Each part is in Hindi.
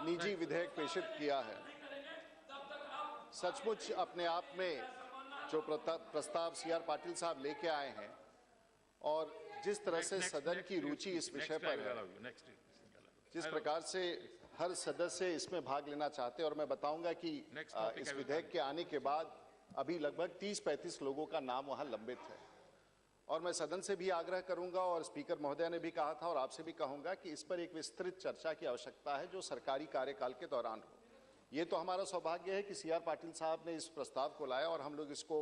निजी विधेयक पेशित किया है, सचमुच अपने आप में जो प्रस्ताव सीआर पाटिल साहब लेके आए हैं और जिस तरह से सदन की रुचि इस विषय पर है, जिस प्रकार से हर सदस्य इसमें भाग लेना चाहते हैं, और मैं बताऊंगा कि इस विधेयक के आने के बाद अभी लगभग 30-35 लोगों का नाम वहां लंबित है। और मैं सदन से भी आग्रह करूंगा और स्पीकर महोदय ने भी कहा था और आपसे भी कहूंगा कि इस पर एक विस्तृत चर्चा की आवश्यकता है जो सरकारी कार्यकाल के दौरान हो। ये तो हमारा सौभाग्य है कि सीआर पाटिल साहब ने इस प्रस्ताव को लाया और हम लोग इसको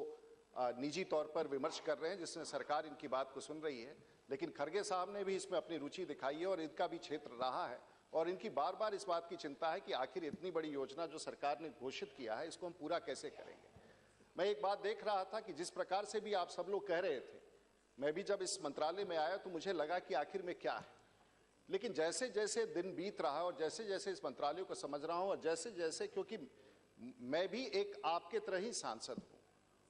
निजी तौर पर विमर्श कर रहे हैं, जिसमें सरकार इनकी बात को सुन रही है। लेकिन खरगे साहब ने भी इसमें अपनी रुचि दिखाई है और इनका भी क्षेत्र रहा है और इनकी बार बार इस बात की चिंता है कि आखिर इतनी बड़ी योजना जो सरकार ने घोषित किया है, इसको हम पूरा कैसे करेंगे। मैं एक बात देख रहा था कि जिस प्रकार से भी आप सब लोग कह रहे थे, मैं भी जब इस मंत्रालय में आया तो मुझे लगा कि आखिर में क्या है, लेकिन जैसे जैसे दिन बीत रहा है और जैसे जैसे इस मंत्रालय को समझ रहा हूं और जैसे जैसे, क्योंकि मैं भी एक आपके तरह ही सांसद हूं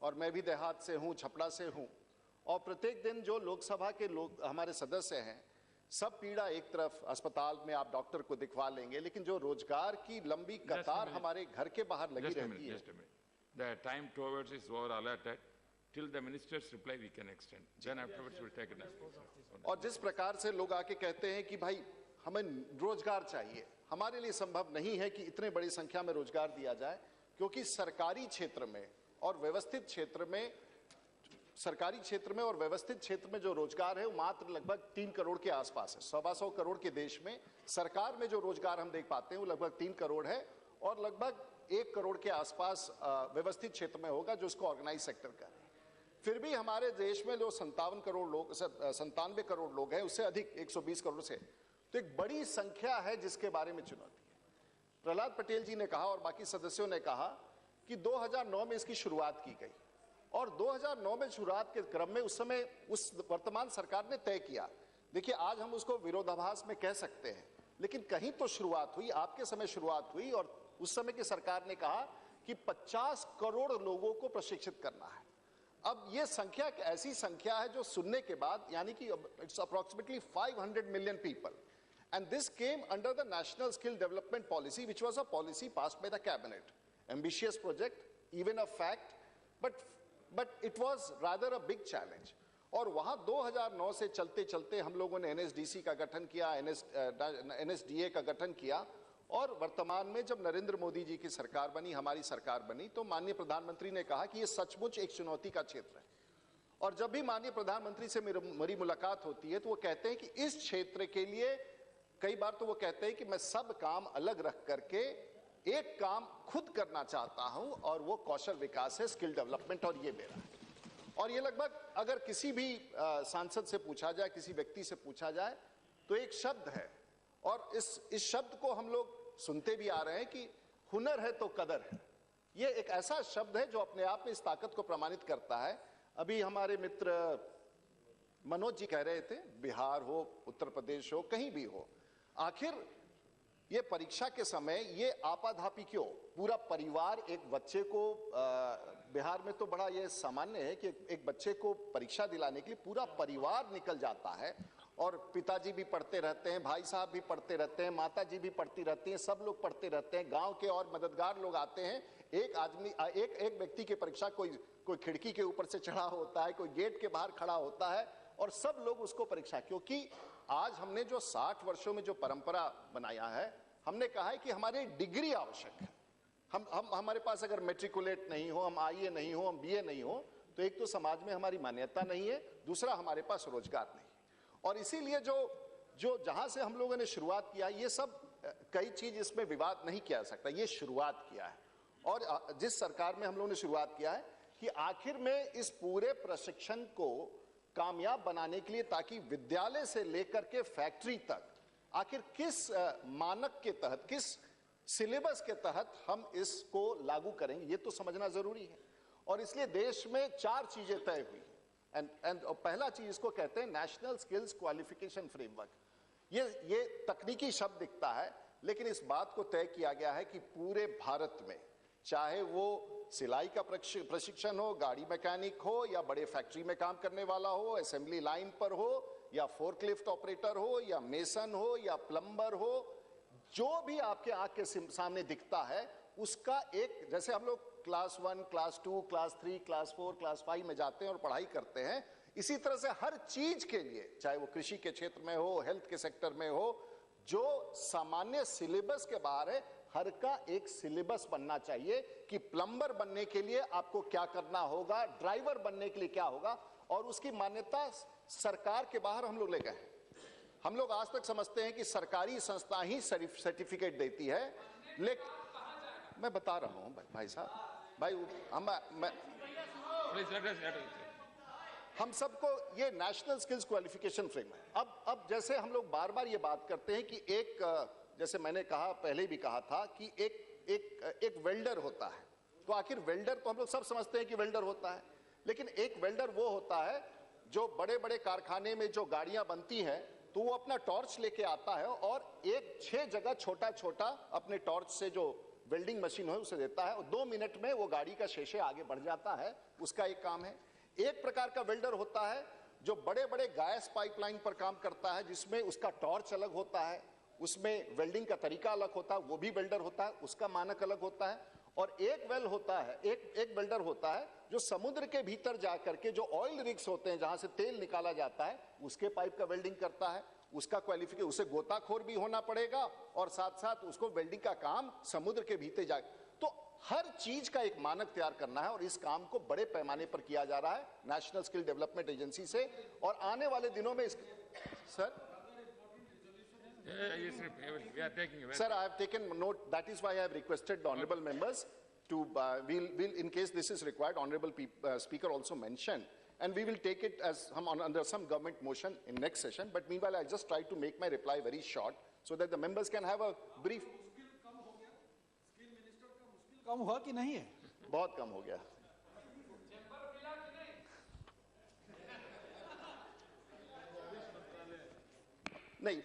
और मैं भी देहात से हूं, छपड़ा से हूं, और प्रत्येक दिन जो लोकसभा के लोग हमारे सदस्य हैं, सब पीड़ा एक तरफ, अस्पताल में आप डॉक्टर को दिखवा लेंगे, लेकिन जो रोजगार की लंबी कतार हमारे घर के बाहर लगी रहती है। The time towards is over allotted. Till the minister's reply we can extend. Then afterwards we'll take it. और जिस प्रकार से लोग आके कहते हैं कि भाई हमें रोजगार चाहिए, हमारे लिए संभव नहीं है कि इतने बड़ी संख्या में रोजगार दिया जाए, क्योंकि सरकारी क्षेत्र में और व्यवस्थित क्षेत्र में, और व्यवस्थित क्षेत्र में जो रोजगार है वो मात्र लगभग 3 करोड़ के आसपास है। 125 करोड़ के देश में सरकार में जो रोजगार हम देख पाते हैं वो लगभग 3 करोड़ है और लगभग 1 करोड़ के आसपास व्यवस्थित क्षेत्र में होगा जो उसको ऑर्गेनाइज सेक्टर का है। फिर भी हमारे देश में जो 97 करोड़ लोग हैं, उससे अधिक 120 करोड़ से, तो एक बड़ी संख्या है जिसके बारे में चुनौती है। प्रहलाद पटेल जी ने कहा और बाकी सदस्यों ने कहा कि 2009 में इसकी शुरुआत की गई और 2009 में शुरुआत के क्रम में उस समय उस वर्तमान सरकार ने तय किया। देखिए, आज हम उसको विरोधाभास में कह सकते हैं, लेकिन कहीं तो शुरुआत हुई, आपके समय शुरुआत हुई और उस समय की सरकार ने कहा कि 50 करोड़ लोगों को प्रशिक्षित करना है। अब ये संख्या एक ऐसी संख्या है जो सुनने के बाद, यानी कि it's approximately 500 million people, and this came under the national skill development policy which was a policy passed by the cabinet. Ambitious project, even a fact, but it was rather a big challenge. और वहां 2009 से चलते चलते हम लोगों ने एनएसडीसी का गठन किया, एनएसडीए का गठन किया, और वर्तमान में जब नरेंद्र मोदी जी की सरकार बनी, हमारी सरकार बनी, तो माननीय प्रधानमंत्री ने कहा कि ये सचमुच एक चुनौती का क्षेत्र है। और जब भी माननीय प्रधानमंत्री से मेरी मुलाकात होती है तो वो कहते हैं कि इस क्षेत्र के लिए, कई बार तो वो कहते हैं कि मैं सब काम अलग रख करके एक काम खुद करना चाहता हूं और वो कौशल विकास है, स्किल डेवलपमेंट, और ये मेरा है। और ये लगभग अगर किसी भी सांसद से पूछा जाए, किसी व्यक्ति से पूछा जाए, तो एक शब्द है, और इस शब्द को हम लोग सुनते भी आ रहे हैं कि हुनर है तो कदर है। ये एक ऐसा शब्द है जो अपने आप में इस ताकत को प्रमाणित करता है। अभी हमारे मित्र मनोज जी कह रहे थे, बिहार हो, उत्तर प्रदेश हो, कहीं भी हो, आखिर ये परीक्षा के समय ये आपाधापी क्यों? पूरा परिवार एक बच्चे को, बिहार में तो बड़ा ये सामान्य है कि एक बच्चे को परीक्षा दिलाने के लिए पूरा परिवार निकल जाता है, और पिताजी भी पढ़ते रहते हैं, भाई साहब भी पढ़ते रहते हैं, माता जी भी पढ़ती रहती हैं, सब लोग पढ़ते रहते हैं, गांव के और मददगार लोग आते हैं। एक व्यक्ति की परीक्षा कोई खिड़की के ऊपर से चढ़ा होता है, कोई गेट के बाहर खड़ा होता है, और सब लोग उसको परीक्षा, क्योंकि आज हमने जो 60 वर्षों में जो परंपरा बनाया है, हमने कहा है कि हमारी डिग्री आवश्यक है। हमारे पास अगर मैट्रिकुलेट नहीं हो, हम आईए नहीं हो, हम बीए नहीं हो, तो एक तो समाज में हमारी मान्यता नहीं है, दूसरा हमारे पास रोजगार नहीं है। और इसीलिए जो जहां से हम लोगों ने शुरुआत किया, ये सब कई चीज इसमें विवाद नहीं किया जा सकता, ये शुरुआत किया है। और जिस सरकार में हम लोगों ने शुरुआत किया है कि आखिर में इस पूरे प्रशिक्षण को कामयाब बनाने के लिए, ताकि विद्यालय से लेकर के फैक्ट्री तक आखिर किस मानक के तहत, किस सिलेबस के तहत हम इसको लागू करेंगे, ये तो समझना जरूरी है। और इसलिए देश में 4 चीजें तय हुई। एंड पहला चीज इसको कहते हैं नेशनल स्किल्स क्वालिफिकेशन फ्रेमवर्क। ये तकनीकी शब्द दिखता है, लेकिन इस बात को तय किया गया है कि पूरे भारत में, चाहे वो सिलाई का प्रशिक्षण हो, गाड़ी मैकेनिक हो, या बड़े फैक्ट्री में काम करने वाला हो, असेंबली लाइन पर हो, या फोर्कलिफ्ट ऑपरेटर हो, या मेसन हो, या प्लम्बर हो, जो भी आपके आंख के सामने दिखता है उसका एक, जैसे हम लोग class 1, class 2, class 3, class 4, class 5 में जाते हैं और पढ़ाई करते हैं, इसी तरह से हर चीज के लिए, चाहे वो कृषि के क्षेत्र में हो, हेल्थ के सेक्टर में हो, जो सामान्य सिलेबस के बाहर है, हर का एक सिलेबस बनना चाहिए कि प्लम्बर बनने के लिए आपको क्या करना होगा, ड्राइवर बनने के लिए क्या होगा, और उसकी मान्यता सरकार के बाहर हम लोग ले गए। हम लोग आज तक समझते हैं कि सरकारी संस्था ही सर्टिफिकेट देती है, लेकिन मैं बता रहा हूं भाई साहब, भाई हम सबको ये नेशनल स्किल्स क्वालिफिकेशन फ्रेम है। अब जैसे हम लोग बार बार ये बात करते हैं कि एक, जैसे मैंने कहा, पहले भी कहा था कि एक वेल्डर होता है, तो आखिर वेल्डर तो हम लोग सब समझते हैं कि वेल्डर होता है, लेकिन एक वेल्डर वो होता है जो बड़े बड़े कारखाने में जो गाड़ियां बनती हैं, तो वो अपना टॉर्च लेके आता है और 6 जगह छोटा छोटा अपने टॉर्च से जो वेल्डिंग मशीन है उसे देता है, और 2 मिनट में वो गाड़ी का शेषे आगे बढ़ जाता है, उसका एक काम है। एक प्रकार का वेल्डर होता है जो बड़े बड़े गैस पाइपलाइन पर काम करता है, जिसमें उसका टॉर्च अलग होता है, उसमें वेल्डिंग का तरीका अलग होता है, वो भी वेल्डर होता है, उसका मानक अलग होता है। और एक वेल्डर होता है जो समुद्र के भीतर जाकर के जो ऑयल रिग्स होते हैं, जहां से तेल निकाला जाता है, उसके पाइप का वेल्डिंग करता है। उसका क्वालिफिकेशन, उसे गोताखोर भी होना पड़ेगा और साथ साथ उसको वेल्डिंग का काम समुद्र के भीतर जाए। तो हर चीज का एक मानक तैयार करना है, और इस काम को बड़े पैमाने पर किया जा रहा है नेशनल स्किल डेवलपमेंट एजेंसी से। और आने वाले दिनों में sir, Sir, I have taken note. That is why I have requested the honourable members to, we'll in case this is required, honourable speaker also mentioned, and we will take it as under some government motion in next session. But meanwhile, I just try to make my reply very short so that the members can have a brief. Skill minister का मुश्किल कम हुआ कि नहीं है? बहुत कम हो गया। नहीं,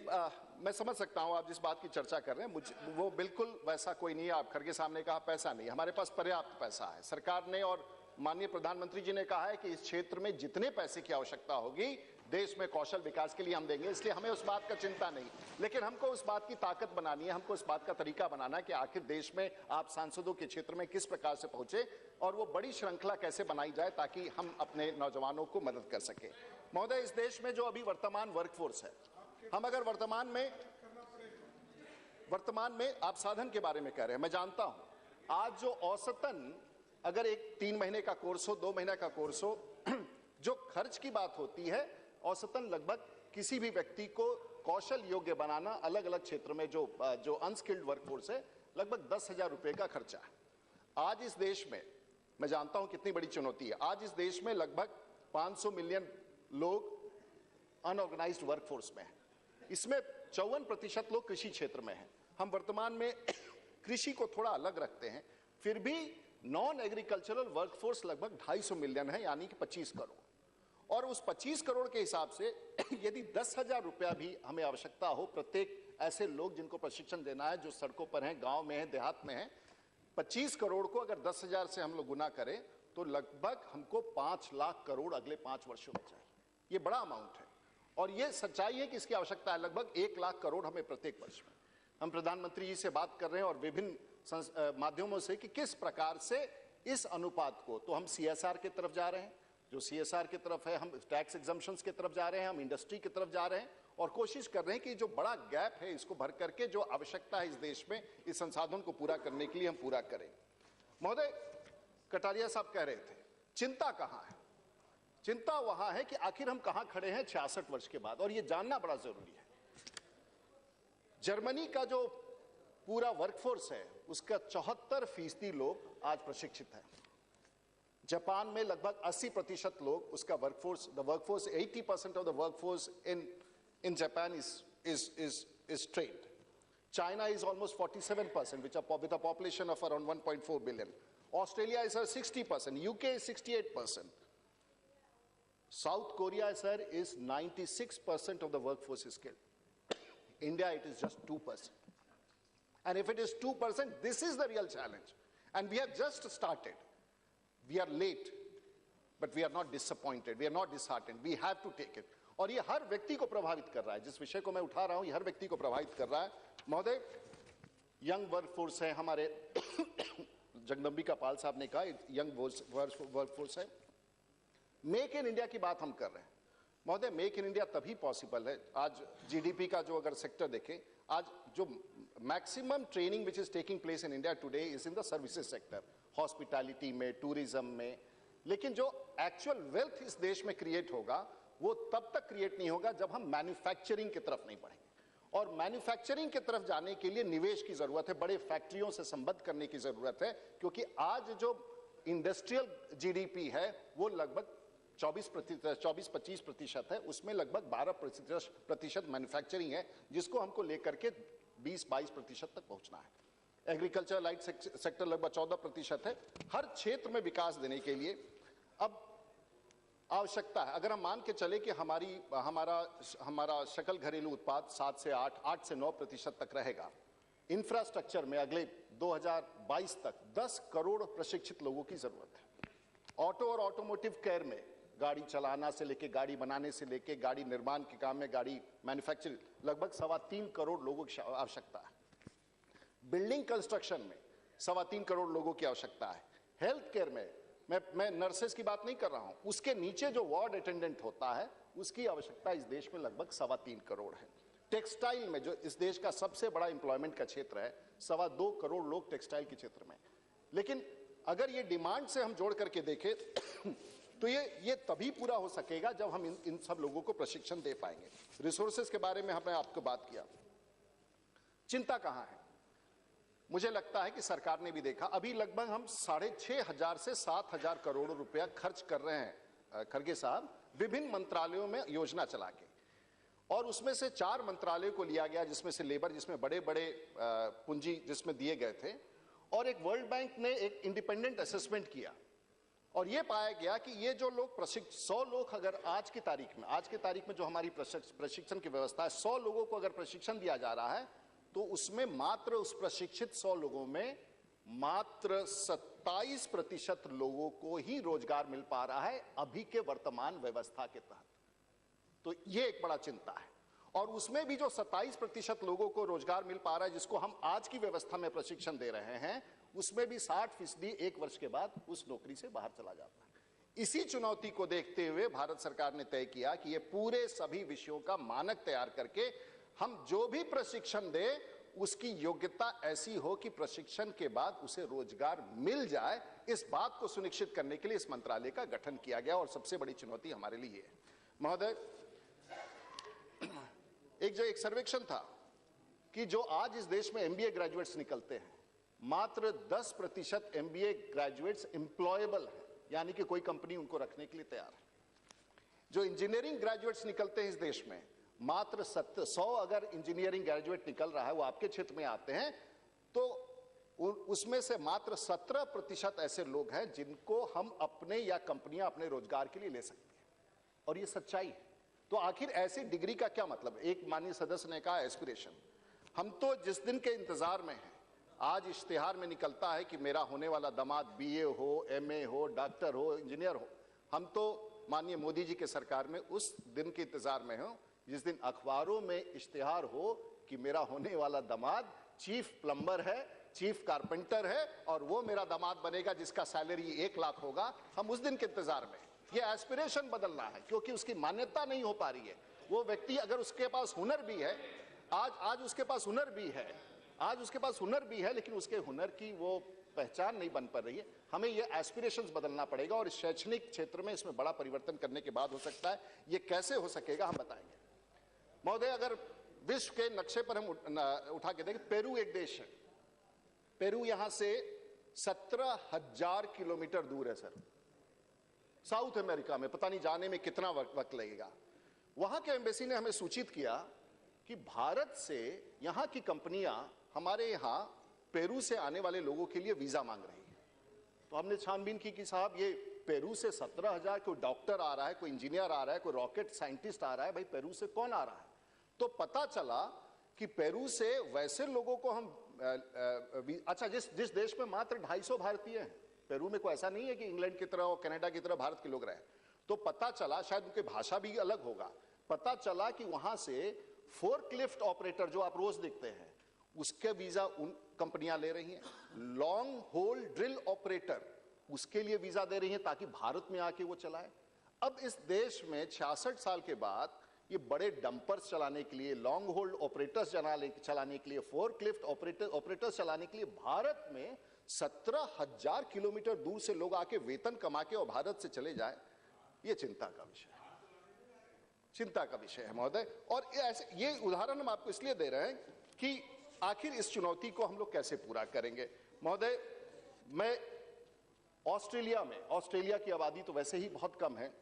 मैं समझ सकता हूं आप जिस बात की चर्चा कर रहे हैं, मुझे वो बिल्कुल वैसा कोई नहीं है। आप खड़गे सामने कहा पैसा नहीं, हमारे पास पर्याप्त पैसा है। सरकार ने और माननीय प्रधानमंत्री जी ने कहा है कि इस क्षेत्र में जितने पैसे की आवश्यकता होगी देश में कौशल विकास के लिए हम देंगे, इसलिए हमें उस बात का चिंता नहीं। लेकिन हमको उस बात की ताकत बनानी है, हमको उस बात का तरीका बनाना है कि आखिर देश में आप सांसदों के क्षेत्र में किस प्रकार से पहुंचे और वो बड़ी श्रृंखला कैसे बनाई जाए ताकि हम अपने नौजवानों को मदद कर सके। महोदय, इस देश में जो अभी वर्तमान वर्कफोर्स है, हम अगर वर्तमान में आप साधन के बारे में कह रहे हैं, मैं जानता हूं आज जो औसतन अगर एक 3 महीने का कोर्स हो, 2 महीने का कोर्स हो, जो खर्च की बात होती है औसतन लगभग किसी भी व्यक्ति को कौशल योग्य बनाना अलग अलग क्षेत्र में जो अनस्किल्ड वर्कफोर्स है, लगभग 10,000 रुपए का खर्चा है। आज इस देश में, मैं जानता हूं कितनी बड़ी चुनौती है, आज इस देश में लगभग 500 मिलियन लोग अनऑर्गेनाइज्ड वर्कफोर्स में हैं। इसमें 54% लोग कृषि क्षेत्र में हैं। हम वर्तमान में कृषि को थोड़ा अलग रखते हैं, फिर भी नॉन एग्रीकल्चरल वर्कफोर्स लगभग 250 मिलियन है, यानी कि 25 करोड़। और उस 25 करोड़ के हिसाब से यदि 10,000 रुपया भी हमें आवश्यकता हो प्रत्येक ऐसे लोग जिनको प्रशिक्षण देना है, जो सड़कों पर हैं, गांव में हैं, देहात में हैं, 25 करोड़ को अगर 10,000 से हम लोग गुना करें तो लगभग हमको 5 लाख करोड़ अगले 5 वर्षों में चाहिए। ये बड़ा अमाउंट है और ये सच्चाई है कि इसकी आवश्यकता है लगभग 1 लाख करोड़ हमें प्रत्येक वर्ष में। हम प्रधानमंत्री जी से बात कर रहे हैं और विभिन्न माध्यमों से कि किस प्रकार से इस अनुपात को, तो हम CSR की तरफ जा रहे हैं, जो CSR की तरफ है, हम टैक्स एग्जम्पशंस की तरफ जा रहे हैं, हम इंडस्ट्री की तरफ जा रहे हैं और कोशिश कर रहे हैं कि जो बड़ा गैप है इसको भर करके जो आवश्यकता है इस देश में, इस संसाधन को पूरा करने के लिए हम पूरा करें। महोदय, कटारिया साहब कह रहे थे चिंता कहां है? चिंता वहां है कि आखिर हम कहां खड़े हैं 66 वर्ष के बाद, और यह जानना बड़ा जरूरी है। जर्मनी का जो पूरा वर्कफोर्स है उसका 74% लोग आज प्रशिक्षित हैं। जापान में लगभग 80% लोग उसका workforce, the workforce 80% of the workforce in Japan is trained. China is almost 47%, with a population of around 1.4 billion. Australia is 60%, UK is 68%. South Korea, sir, is 96% of the workforce is skilled. India, it is just 2%. And if it is 2%, this is the real challenge. And we have just started. We are late, but we are not disappointed. We are not disheartened. We have to take it. और ये हर व्यक्ति को प्रभावित कर रहा है। जिस विषय को मैं उठा रहा हूं, ये हर व्यक्ति को प्रभावित कर रहा है। महोदय, यंग वर्कफोर्स है हमारे जगदम्बिका पाल साहब ने कहा यंग वर्कफोर्स है। मेक इन इंडिया की बात हम कर रहे हैं महोदय। मेक इन इंडिया तभी पॉसिबल है, आज जीडीपी का जो अगर सेक्टर देखें, आज जो maximum training which is taking place in India today is in the services sector, hospitality में, टूरिज्म में। लेकिन जो एक्चुअल वेल्थ इस देश में क्रिएट होगा वो तब तक क्रिएट नहीं होगा जब हम मैन्युफैक्चरिंग की तरफ नहीं बढ़ेंगे। और मैन्युफैक्चरिंग की तरफ जाने के लिए निवेश की जरूरत है, बड़े फैक्ट्रियों से संबद्ध करने की जरूरत है, क्योंकि आज जो इंडस्ट्रियल जीडीपी है वो लगभग 24-25% है, उसमें लगभग 12% मैन्युफैक्चरिंग है, जिसको हमको लेकर के 20-22% तक पहुंचना है। एग्रीकल्चर लाइट सेक्टर लगभग 14% है। हर क्षेत्र में विकास देने के लिए अब आवश्यकता है, अगर हम मान के चले कि हमारा सकल घरेलू उत्पाद 7 से 8 से 9% तक रहेगा, इंफ्रास्ट्रक्चर में अगले 2022 तक 10 करोड़ प्रशिक्षित लोगों की जरूरत है। ऑटो और ऑटोमोटिव केयर में, गाड़ी चलाना से लेके, गाड़ी बनाने से लेके, गाड़ी निर्माण के काम में, गाड़ी मैन्युफैक्चरिंग, लगभग 3.25 करोड़ लोगों की आवश्यकता है। बिल्डिंग कंस्ट्रक्शन में 3.25 करोड़ लोगों की आवश्यकता है। हेल्थ केयर में मैं नर्सेस की बात नहीं कर रहा हूं, उसके नीचे जो वार्ड अटेंडेंट होता है उसकी आवश्यकता इस देश में लगभग 3.25 करोड़ है। टेक्सटाइल में, जो इस देश का सबसे बड़ा एम्प्लॉयमेंट का क्षेत्र है, 2.25 करोड़ लोग टेक्सटाइल के क्षेत्र में। लेकिन अगर ये डिमांड से हम जोड़ करके देखें तो ये तभी पूरा हो सकेगा जब हम इन सब लोगों को प्रशिक्षण दे पाएंगे। रिसोर्सेज के बारे में हमने आपको बात किया, चिंता कहां है? मुझे लगता है कि सरकार ने भी देखा, अभी लगभग हम 6,500 से 7,000 करोड़ रुपया खर्च कर रहे हैं खड़गे साहब, विभिन्न मंत्रालयों में योजना चला के, और उसमें से 4 मंत्रालयों को लिया गया, जिसमें से लेबर, जिसमें बड़े बड़े पूंजी जिसमें दिए गए थे, और एक वर्ल्ड बैंक ने एक इंडिपेंडेंट असेसमेंट किया और ये पाया गया कि ये जो लोग 100 लोग अगर आज की तारीख में जो हमारी प्रशिक्षण की व्यवस्था है, 100 लोगों को अगर प्रशिक्षण दिया जा रहा है तो उसमें मात्र उस प्रशिक्षित 100 लोगों में मात्र 27% लोगों को ही रोजगार मिल पा रहा है अभी के वर्तमान व्यवस्था के तहत। तो ये एक बड़ा चिंता है। और उसमें भी जो 27% लोगों को रोजगार मिल पा रहा है, जिसको हम आज की व्यवस्था में प्रशिक्षण दे रहे हैं, उसमें भी 60% 1 वर्ष के बाद उस नौकरी से बाहर चला जाता है। इसी चुनौती को देखते हुए भारत सरकार ने तय किया कि ये पूरे सभी विषयों का मानक तैयार करके हम जो भी प्रशिक्षण दे उसकी योग्यता ऐसी हो कि प्रशिक्षण के बाद उसे रोजगार मिल जाए। इस बात को सुनिश्चित करने के लिए इस मंत्रालय का गठन किया गया और सबसे बड़ी चुनौती हमारे लिए है। महोदय, एक सर्वेक्षण था कि जो आज इस देश में एमबीए ग्रेजुएट्स निकलते हैं, मात्र 10% एमबीए ग्रेजुएट्स एम्प्लॉयबल है, यानी कि कोई कंपनी उनको रखने के लिए तैयार है। जो इंजीनियरिंग ग्रेजुएट्स निकलते हैं इस देश में, मात्र 100 अगर इंजीनियरिंग ग्रेजुएट निकल रहा है, वो आपके क्षेत्र में आते हैं, तो उसमें से मात्र 17% ऐसे लोग हैं जिनको हम अपने या कंपनियां अपने रोजगार के लिए ले सकती हैं। और ये सच्चाई है। तो आखिर ऐसी डिग्री का क्या मतलब? एक माननीय सदस्य ने कहा एस्पिरेशन। हम तो जिस दिन के इंतजार में हैं, आज इश्तिहार में निकलता है कि मेरा होने वाला दामाद बीए हो, एमए हो, डॉक्टर हो, इंजीनियर हो। हम तो माननीय मोदी जी के सरकार में उस दिन के इंतजार में हो जिस दिन अखबारों में इश्तिहार हो कि मेरा होने वाला दामाद चीफ प्लम्बर है, चीफ कारपेंटर है, और वो मेरा दामाद बनेगा जिसका सैलरी 1 लाख होगा। हम उस दिन के इंतजार में। ये एस्पिरेशन बदलना है, क्योंकि उसकी मान्यता नहीं हो पा रही है। वो व्यक्ति अगर उसके पास हुनर भी है, आज उसके पास हुनर भी है, लेकिन उसके हुनर की वो पहचान नहीं बन पा रही है। हमें ये एस्पिरेशंस बदलना पड़ेगा और शैक्षणिक क्षेत्र में इसमें बड़ा परिवर्तन करने के बाद हो सकता है। ये कैसे हो सकेगा हम बताएंगे। महोदय, अगर विश्व के नक्शे पर हम उठा के देखें, पेरू एक देश है। पेरू यहां से 17,000 किलोमीटर दूर है सर, साउथ अमेरिका में। पता नहीं जाने में कितना वक्त लगेगा। वहां के एम्बेसी ने हमें सूचित किया कि भारत से यहां की कंपनियां हमारे यहां पेरू से आने वाले लोगों के लिए वीजा मांग रही है। तो हमने छानबीन की कि साहब, ये पेरू से 17,000, कोई डॉक्टर आ रहा है, कोई इंजीनियर आ रहा है, कोई रॉकेट साइंटिस्ट आ रहा है, भाई पेरू से कौन आ रहा है? तो पता चला कि पेरू से वैसे लोगों को हम अच्छा, जिस देश में मात्र 250 भारतीय हैं, पेरू में कोई ऐसा नहीं है कि इंग्लैंड की तरह और कनाडा की तरह भारत के लोग रहे। तो पता चला, शायद उनकी भाषा भी अलग होगा, पता चला कि वहां से फोर्कलिफ्ट ऑपरेटर जो आप रोज देखते हैं, उसके वीजा कंपनियां ले रही हैं। लॉन्ग होल ड्रिल ऑपरेटर, उसके लिए वीजा दे रही हैं ताकि भारत में आके वो चलाए। अब इस देश में 66 साल के बाद ये बड़े डंपर्स चलाने के लिए, लॉन्ग होल्ड ऑपरेटर्स चलाने के लिए, फोर्क लिफ्ट ऑपरेटर्स चलाने के लिए भारत में 17,000 किलोमीटर दूर से लोग आके वेतन कमा के और भारत से चले जाए, ये चिंता का विषय है, चिंता का विषय है महोदय। और ये उदाहरण हम आपको इसलिए दे रहे हैं कि आखिर इस चुनौती को हम लोग कैसे पूरा करेंगे। महोदय, मैं ऑस्ट्रेलिया की आबादी तो वैसे ही बहुत कम है।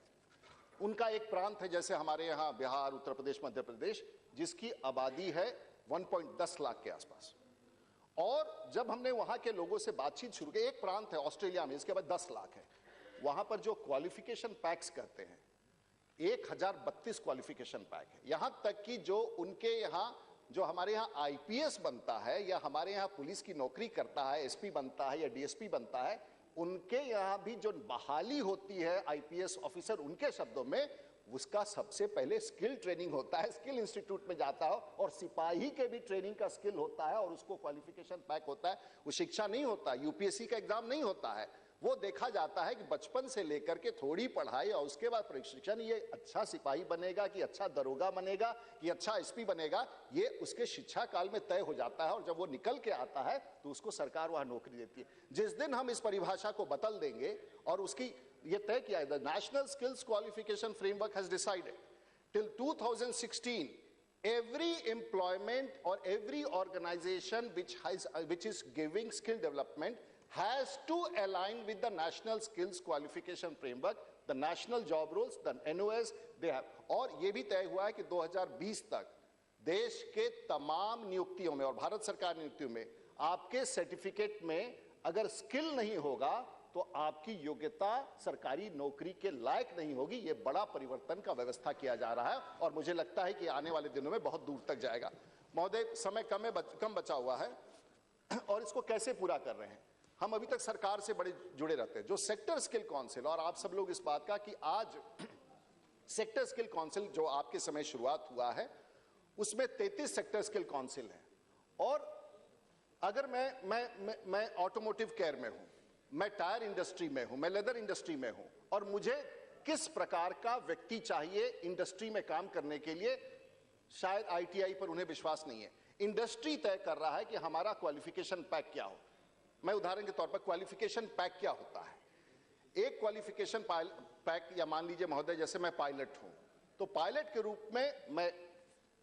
उनका एक प्रांत है जैसे हमारे यहाँ बिहार, उत्तर प्रदेश, मध्य प्रदेश, जिसकी आबादी है 1.10 लाख के आसपास। और जब हमने वहां के लोगों से बातचीत शुरू की, एक प्रांत है ऑस्ट्रेलिया में, इसके बाद 10 लाख है, वहां पर जो क्वालिफिकेशन पैक्स करते हैं 1032 क्वालिफिकेशन पैक है। यहां तक कि जो उनके यहाँ, जो हमारे यहाँ आईपीएस बनता है या हमारे यहाँ पुलिस की नौकरी करता है, एसपी बनता है या डीएसपी बनता है, उनके यहाँ भी जो बहाली होती है आईपीएस ऑफिसर, उनके शब्दों में उसका सबसे पहले स्किल ट्रेनिंग होता है, स्किल इंस्टीट्यूट में जाता है, और सिपाही के भी ट्रेनिंग का स्किल होता है और उसको क्वालिफिकेशन पैक होता है। वो शिक्षा नहीं होता, यूपीएससी का एग्जाम नहीं होता है। वो देखा जाता है कि बचपन से लेकर के थोड़ी पढ़ाई और उसके बाद प्रशिक्षण, ये अच्छा सिपाही बनेगा कि अच्छा दरोगा बनेगा कि अच्छा एसपी बनेगा, ये उसके शिक्षा काल में तय हो जाता है। और जब वो निकल के आता है तो उसको सरकार वहां नौकरी देती है। जिस दिन हम इस परिभाषा को बदल देंगे और उसकी ये तय किया है, the national skills qualification framework has decided till 2016 every employment or every organization which is giving skill development has to align with the national skills qualification framework, the national job roles, the NOS they have। और ये भी तय हुआ है कि 2020 तक देश के तमाम नियुक्तियों में और भारत सरकार नियुक्तियों में आपके सर्टिफिकेट में अगर स्किल नहीं होगा तो आपकी योग्यता सरकारी नौकरी के लायक नहीं होगी। ये बड़ा परिवर्तन का व्यवस्था किया जा रहा है और मुझे लगता है कि आने वाले दिनों में बहुत दूर तक जाएगा। महोदय, समय कम बचा हुआ है और इसको कैसे पूरा कर रहे हैं। हम अभी तक सरकार से बड़े जुड़े रहते हैं। जो सेक्टर स्किल काउंसिल, और आप सब लोग इस बात का कि आज सेक्टर स्किल काउंसिल जो आपके समय शुरुआत हुआ है, उसमें 33 सेक्टर स्किल काउंसिल है। और अगर मैं ऑटोमोटिव केयर में हूं, मैं टायर इंडस्ट्री में हूं, मैं लेदर इंडस्ट्री में हूं, और मुझे किस प्रकार का व्यक्ति चाहिए इंडस्ट्री में काम करने के लिए, शायद आईटीआई पर उन्हें विश्वास नहीं है। इंडस्ट्री तय कर रहा है कि हमारा क्वालिफिकेशन पैक क्या हो। मैं उदाहरण के तौर पर, क्वालिफिकेशन पैक क्या होता है। एक क्वालिफिकेशन पैक, या मान लीजिए महोदय जैसे मैं पायलट हूं, तो पायलट के रूप में मैं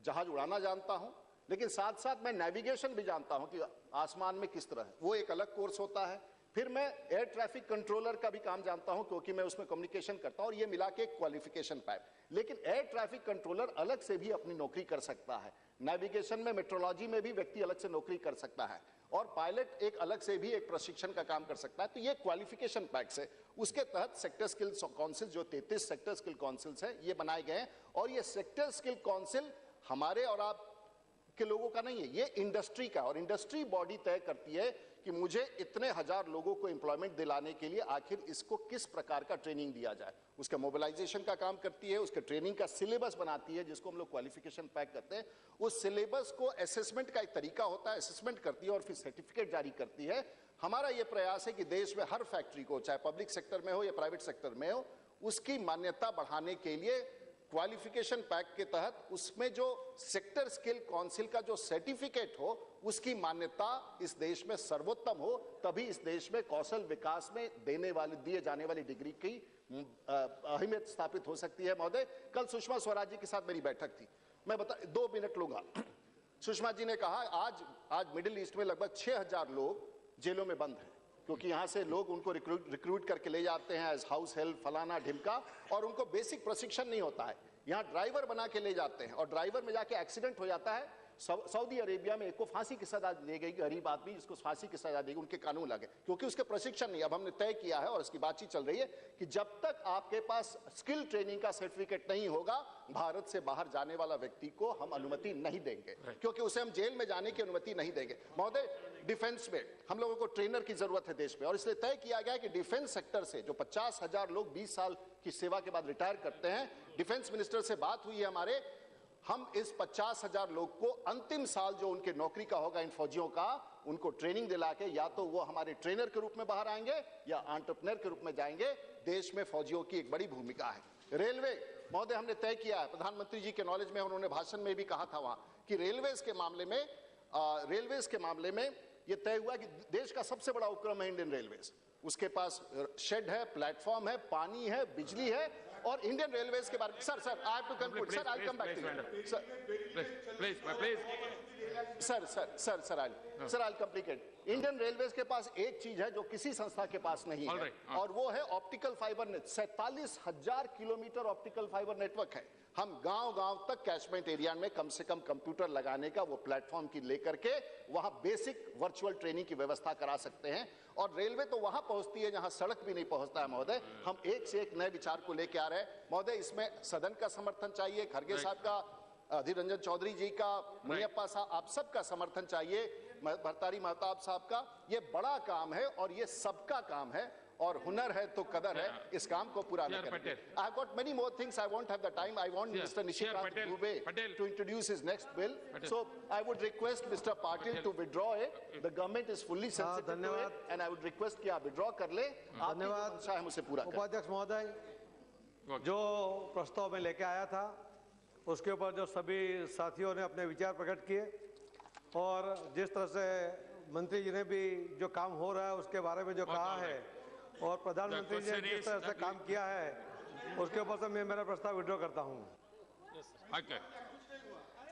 जहाज उड़ाना जानता हूं, लेकिन साथ साथ मैं नेविगेशन भी जानता हूं कि आसमान में किस तरह है, वो एक अलग कोर्स होता है। फिर मैं एयर ट्रैफिक कंट्रोलर का भी काम जानता हूं क्योंकि मैं उसमें कम्युनिकेशन करता हूं, और ये मिला के क्वालिफिकेशन पैक। लेकिन एयर ट्रैफिक कंट्रोलर अलग से भी अपनी नौकरी कर सकता है, नेविगेशन में, मेट्रोलॉजी में भी व्यक्ति अलग से नौकरी कर सकता है, और पायलट एक अलग से भी एक प्रशिक्षण का काम कर सकता है। तो ये क्वालिफिकेशन पैक्स है। उसके तहत सेक्टर स्किल काउंसिल, जो 33 सेक्टर स्किल काउंसिल्स है, ये बनाए गए हैं। और ये सेक्टर स्किल काउंसिल हमारे और आप के लोगों का नहीं है, ये इंडस्ट्री का, और इंडस्ट्री बॉडी तय करती है कि मुझे इतने हजार लोगों को एम्प्लॉयमेंट दिलाने के लिए आखिर इसको किस प्रकार का ट्रेनिंग दिया जाए। उसका मोबिलाइजेशन का काम करती है, उसके ट्रेनिंग का सिलेबस बनाती है जिसको हम लोग क्वालिफिकेशन पैक करते हैं। उस सिलेबस को असेसमेंट का एक तरीका होता है, असेसमेंट करती है और फिर सर्टिफिकेट जारी करती है। हमारा ये प्रयास है कि देश में हर फैक्ट्री को, चाहे पब्लिक सेक्टर में हो या प्राइवेट सेक्टर में हो, उसकी मान्यता बढ़ाने के लिए क्वालिफिकेशन पैक के तहत उसमें जो सेक्टर स्किल काउंसिल का जो सर्टिफिकेट हो, उसकी मान्यता इस देश में सर्वोत्तम हो, तभी इस देश में कौशल विकास में दिए जाने वाली डिग्री की अहमियत स्थापित हो सकती है। महोदय, कल सुषमा स्वराज जी के साथ मेरी बैठक थी, मैं 2 मिनट लूंगा। सुषमा जी ने कहा आज मिडिल ईस्ट में लगभग 6000 लोग जेलों में बंद हैं, क्योंकि यहाँ से लोग उनको रिक्रूट करके ले जाते हैं एज हाउस हेल्प, फलाना ढिमका, और उनको बेसिक प्रशिक्षण नहीं होता है। यहाँ ड्राइवर बना के ले जाते हैं और ड्राइवर में जाके एक्सीडेंट हो जाता है। सऊदी अरेबिया में एक को फांसी की सजा दी गई, गरीब आदमी जिसको फांसी की सजा दी गई, उनके कानून लगे क्योंकि उसके प्रशिक्षण नहीं। अब हमने तय किया है और इसकी बातचीत चल रही है कि जब तक आपके पास स्किल ट्रेनिंग का सर्टिफिकेट नहीं होगा, भारत से बाहर जाने वाला व्यक्ति को हम अनुमति नहीं देंगे, क्योंकि उसे हम जेल में जाने की अनुमति नहीं देंगे। महोदय, डिफेंस में हम लोगों को ट्रेनर की जरूरत है देश में, और इसलिए तय किया गया कि डिफेंस सेक्टर से जो 50,000 लोग 20 साल की सेवा के बाद रिटायर करते हैं, डिफेंस मिनिस्टर से बात हुई है हमारे, हम इस 50,000 लोग को अंतिम साल जो उनके नौकरी का होगा इन फौजियों का, उनको ट्रेनिंग दिला के या तो वो हमारे ट्रेनर के रूप में बाहर आएंगे या एंटरप्रेन्योर के रूप में जाएंगे। देश में फौजियों की एक बड़ी भूमिका है। रेलवे महोदय, हमने तय किया है, प्रधानमंत्री जी के नॉलेज में उन्होंने भाषण में भी कहा था वहां कि रेलवेज के मामले में ये तय हुआ कि देश का सबसे बड़ा उपक्रम है इंडियन रेलवेज। उसके पास शेड है, प्लेटफॉर्म है, पानी है, बिजली है। और इंडियन रेलवेज के बारे में sir I have to conclude sir, I will come back to you sir, I complicate. Indian railways के पास एक चीज है जो किसी संस्था के पास नहीं है, और वो है optical fibre net. 47,000 kilometre optical fibre network है। हम गांव-गांव तक कैचमेंट एरिया में कम से कम कंप्यूटर लगाने का वो प्लेटफॉर्म की लेकर के वहां बेसिक वर्चुअल ट्रेनिंग की व्यवस्था करा सकते हैं। और रेलवे तो वहां पहुंचती है जहां सड़क भी नहीं पहुंचता है महोदय। हम एक से एक नए विचार को लेके आ रहे हैं महोदय। इसमें सदन का समर्थन चाहिए, खड़गे साहब का, अधीर रंजन चौधरी जी का, मुनियप्पा साहब, आप सबका समर्थन चाहिए, भरतारी महताब साहब का। ये बड़ा काम है और ये सबका काम है, और हुनर है तो कदर है। इस काम को पूरा करें। I have got many more things. I won't have the time. I want Mr. Nishikant Dubey to introduce his next bill. So I would request Mr. Patil to withdraw it. The government is fully sensitive to it, and I would request कि आप withdraw कर ले। धन्यवाद। हम उसे पूरा करें। उपाध्यक्ष महोदय, जो प्रस्ताव में लेके आया था उसके ऊपर जो सभी साथियों ने अपने विचार प्रकट किए, और जिस तरह से मंत्री जी ने भी जो काम हो रहा है उसके बारे में जो कहा है, और प्रधानमंत्री जी ने जिस तरह से काम किया है, उसके ऊपर से मैं मेरा प्रस्ताव विड्रॉ करता हूं। Okay.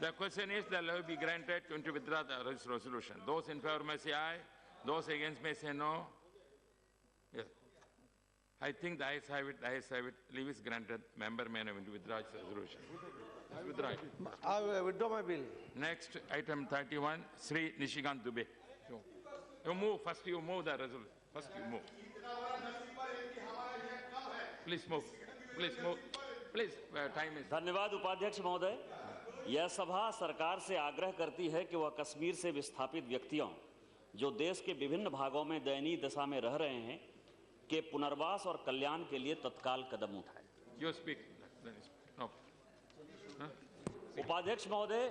The question is that will be granted to withdraw the resolution. Those in favor may say aye. Those against may say no. Yes. I think the ayes have it. The ayes have it. Leave is granted. Member may not withdraw his resolution. Withdraw it. I will withdraw my bill. Next, item 31, Sri Nishikant Dubey. You move. First you move the resolution. First you move. Please move. Please move. Please, time is... धन्यवाद उपाध्यक्ष महोदय। यह सभा सरकार से आग्रह करती है कि वह कश्मीर से विस्थापित व्यक्तियों जो देश के विभिन्न भागों में दयनीय दशा में रह रहे हैं के पुनर्वास और कल्याण के लिए तत्काल कदम उठाए। You speak. No. उपाध्यक्ष महोदय,